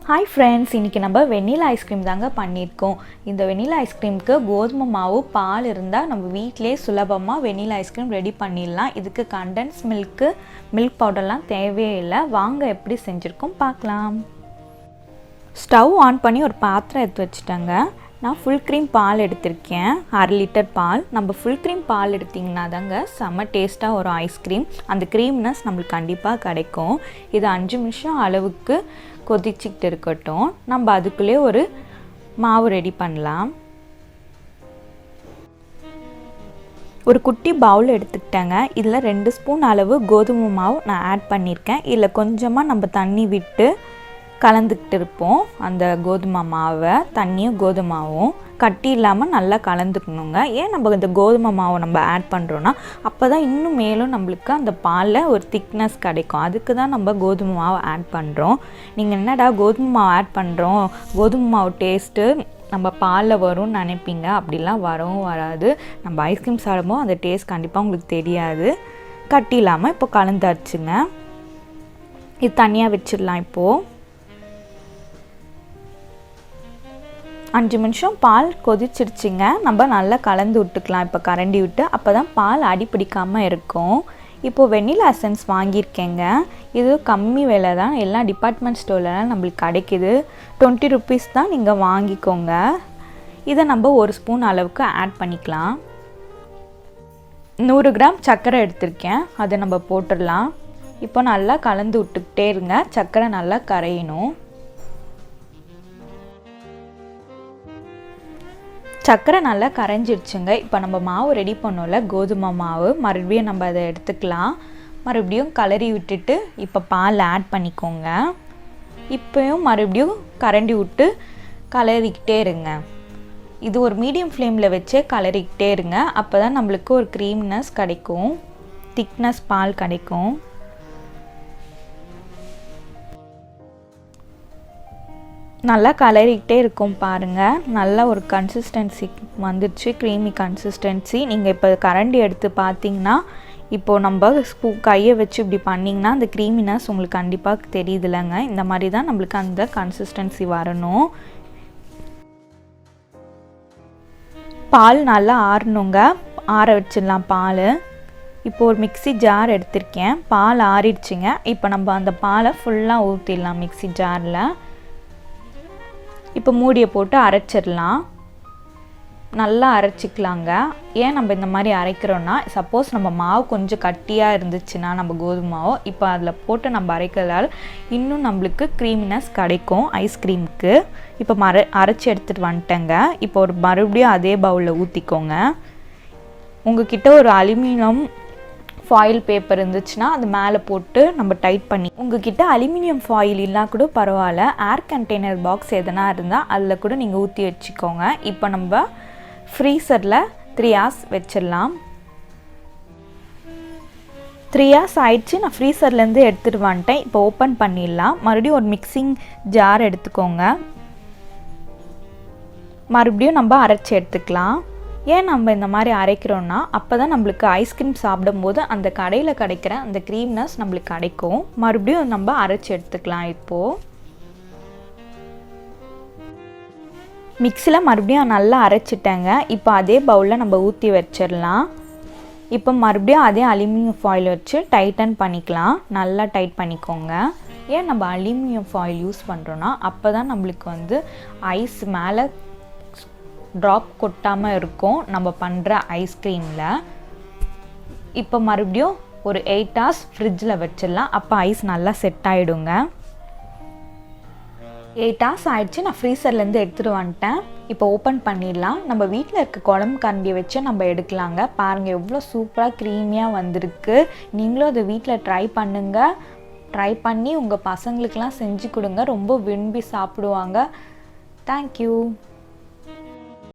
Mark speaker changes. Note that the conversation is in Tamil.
Speaker 1: ஹாய் ஃப்ரெண்ட்ஸ், இன்றைக்கி நம்ம வெண்ணிலா ஐஸ்கிரீம் தாங்க பண்ணியிருக்கோம். இந்த வெண்ணிலா ஐஸ்கிரீமுக்கு கோதுமை மாவு பால் இருந்தால் நம்ம வீட்டிலே சுலபமாக வெண்ணிலா ஐஸ்கிரீம் ரெடி பண்ணிடலாம். இதுக்கு கண்டென்ஸ் மில்க் பவுடர்லாம் தேவையே இல்லை. வாங்க எப்படி செஞ்சுருக்கோம் பார்க்கலாம். ஸ்டவ் ஆன் பண்ணி ஒரு பாத்திரம் எடுத்து வச்சுட்டாங்க. நான் ஃபுல் க்ரீம் பால் எடுத்திருக்கேன், 1/2 லிட்டர் பால். நம்ம ஃபுல் க்ரீம் பால் எடுத்திங்கன்னா தாங்க செம்ம டேஸ்ட்டாக ஒரு ஐஸ்கிரீம், அந்த க்ரீம்னஸ் நம்மளுக்கு கண்டிப்பாக கிடைக்கும். இது 5 நிமிஷம் அளவுக்கு கொதிச்சுக்கிட்டு இருக்கட்டும். நம்ம அதுக்குள்ளே ஒரு மாவு ரெடி பண்ணலாம். ஒரு குட்டி பவுல் எடுத்துக்கிட்டேங்க. இதில் 2 ஸ்பூன் அளவு கோதுமை மாவு நான் ஆட் பண்ணியிருக்கேன். இதில் கொஞ்சமாக நம்ம தண்ணி விட்டு கலந்துக்கிட்டு இருப்போம். அந்த கோதுமை மாவை தண்ணியும் கோதுமாவும் கட்டி இல்லாமல் நல்லா கலந்துக்கணுங்க. ஏன் நம்ம இந்த கோதுமை மாவை நம்ம ஆட் பண்ணுறோன்னா அப்போ தான் இன்னும் மேலும் நம்மளுக்கு அந்த பாலில் ஒரு திக்னஸ் கிடைக்கும். அதுக்கு தான் நம்ம கோதுமை மாவை ஆட் பண்ணுறோம். நீங்கள் என்னடா கோதுமை மாவு ஆட் பண்ணுறோம், கோதுமை மாவு டேஸ்ட்டு நம்ம பாலில் வரும்னு நினைப்பீங்க. அப்படிலாம் வரவும் வராது. நம்ம ஐஸ்கிரீம் சாப்பிடும்போது அந்த டேஸ்ட் கண்டிப்பாக உங்களுக்கு தெரியாது. கட்டி இல்லாமல் இப்போ கலந்தாச்சுங்க. இது தனியாக வச்சிடலாம். இப்போது 5 நிமிஷம் பால் கொதிச்சிருச்சுங்க. நம்ம நல்லா கலந்து விட்டுக்கலாம் இப்போ கரண்டி விட்டு. அப்போ தான் பால் அடி பிடிக்காமல் இருக்கும். இப்போது வெண்ணிலா எசன்ஸ் வாங்கியிருக்கேங்க. இது கம்மி விலை தான், எல்லா டிபார்ட்மெண்ட் ஸ்டோர்லாம் நம்மளுக்கு கிடைக்கிது. 20 ருபீஸ் தான், நீங்கள் வாங்கிக்கோங்க. இதை நம்ம 1 ஸ்பூன் அளவுக்கு ஆட் பண்ணிக்கலாம். 100 கிராம் சர்க்கரை எடுத்திருக்கேன், அதை நம்ம போட்டுடலாம். இப்போ நல்லா கலந்து விட்டுக்கிட்டே இருங்க, சர்க்கரை நல்லா கரையணும். சர்க்கரை நல்லா கரைஞ்சிடுச்சுங்க. இப்போ நம்ம மாவு ரெடி பண்ணோம்ல, கோதுமை மாவு, மறுபடியும் நம்ம அதை எடுத்துக்கலாம். மறுபடியும் கலரி விட்டுட்டு இப்போ பால் ஆட் பண்ணிக்கோங்க. இப்போயும் மறுபடியும் கரண்டி விட்டு கலரிக்கிட்டே இருங்க. இது ஒரு மீடியம் ஃப்ளேமில் வச்சே கலரிக்கிட்டே இருங்க. அப்போ தான் நம்மளுக்கு ஒரு க்ரீம்னஸ் கிடைக்கும், திக்னஸ் பால் கிடைக்கும். நல்லா கலரிக்கிட்டே இருக்கும் பாருங்கள். நல்ல ஒரு கன்சிஸ்டன்சி வந்துடுச்சு, க்ரீமி கன்சிஸ்டன்சி. நீங்கள் இப்போ கரண்டி எடுத்து பார்த்தீங்கன்னா, இப்போது நம்ம கையை வச்சு இப்படி பண்ணிங்கன்னா அந்த க்ரீமினஸ் உங்களுக்கு கண்டிப்பாக தெரியுதுலங்க. இந்த மாதிரி தான் நம்மளுக்கு அந்த கன்சிஸ்டன்சி வரணும். பால் நல்லா ஆறணுங்க, ஆற வச்சிடலாம் பால். இப்போ ஒரு மிக்ஸி ஜார் எடுத்திருக்கேன், பால் ஆறிடுச்சுங்க. இப்போ நம்ம அந்த பாலை ஃபுல்லாக ஊற்றிடலாம் மிக்ஸி ஜாரில். இப்போ மூடியை போட்டு அரைச்சிடலாம். நல்லா அரைச்சிக்கலாங்க. ஏன் நம்ம இந்த மாதிரி அரைக்கிறோன்னா, சப்போஸ் நம்ம மாவு கொஞ்சம் கட்டியாக இருந்துச்சுன்னா நம்ம கோதுமை மாவு இப்போ அதில் போட்டு நம்ம அரைக்கிறதால இன்னும் நம்மளுக்கு க்ரீமினஸ் கிடைக்கும் ஐஸ்கிரீமுக்கு. இப்போ அரைச்சி எடுத்துகிட்டு வந்துட்டேங்க. இப்போ ஒரு மறுபடியும் அதே பவுலில் ஊற்றிக்கோங்க. உங்ககிட்ட ஒரு அலுமினியம் ஃபாயில் பேப்பர் இருந்துச்சுன்னா அது மேலே போட்டு நம்ம டைட் பண்ணி, உங்ககிட்ட அலுமினியம் ஃபாயில் இல்லைனா கூட பரவாயில்ல, ஏர் கண்டெய்னர் பாக்ஸ் எதனா இருந்தால் அதில் கூட நீங்கள் ஊற்றி வச்சுக்கோங்க. இப்போ நம்ம ஃப்ரீசரில் 3 hours வச்சிடலாம். 3 hours ஆயிடுச்சு. நான் ஃப்ரீசர்லேருந்து எடுத்துகிட்டு வந்துட்டேன். இப்போ ஓப்பன் பண்ணிடலாம். மறுபடியும் ஒரு மிக்சிங் ஜார் எடுத்துக்கோங்க. மறுபடியும் நம்ம அரைச்சி எடுத்துக்கலாம். ஏன் நம்ம இந்த மாதிரி அரைக்கிறோன்னா அப்போ தான் நம்மளுக்கு ஐஸ்கிரீம் சாப்பிடும்போது அந்த கடையில் கிடைக்கிற அந்த க்ரீம்னஸ் நம்மளுக்கு கிடைக்கும். மறுபடியும் நம்ம அரைச்சி எடுத்துக்கலாம். இப்போது மிக்ஸியில் மறுபடியும் நல்லா அரைச்சிட்டேங்க. இப்போ அதே பவுலில் நம்ம ஊற்றி வச்சிடலாம். இப்போ மறுபடியும் அதே அலுமினியம் ஃபாயில் வச்சு டைட்டன் பண்ணிக்கலாம். நல்லா டைட் பண்ணிக்கோங்க. ஏன் நம்ம அலுமினியம் ஃபாயில் யூஸ் பண்ணுறோன்னா அப்போ தான் நம்மளுக்கு வந்து ஐஸ் மேலே ட்ராப் கொட்டாமல் இருக்கும் நம்ம பண்ணுற ஐஸ்கிரீமில். இப்போ மறுபடியும் ஒரு 8 hours ஃப்ரிட்ஜில் வச்சிடலாம். அப்போ ஐஸ் நல்லா செட் ஆகிடுங்க. 8 hours ஆகிடுச்சு. நான் ஃப்ரீசர்லேருந்து எடுத்துகிட்டு வந்துட்டேன். இப்போ ஓப்பன் பண்ணிடலாம். நம்ம வீட்டில் இருக்க குழம்பு கரண்டியை வச்சு நம்ம எடுக்கலாங்க. பாருங்கள் எவ்வளோ சூப்பராக க்ரீமியாக வந்திருக்கு. நீங்களும் அதை வீட்டில் ட்ரை பண்ணுங்கள். ட்ரை பண்ணி உங்கள் பசங்களுக்கெலாம் செஞ்சு கொடுங்க, ரொம்ப விரும்பி சாப்பிடுவாங்க. தேங்க்யூ.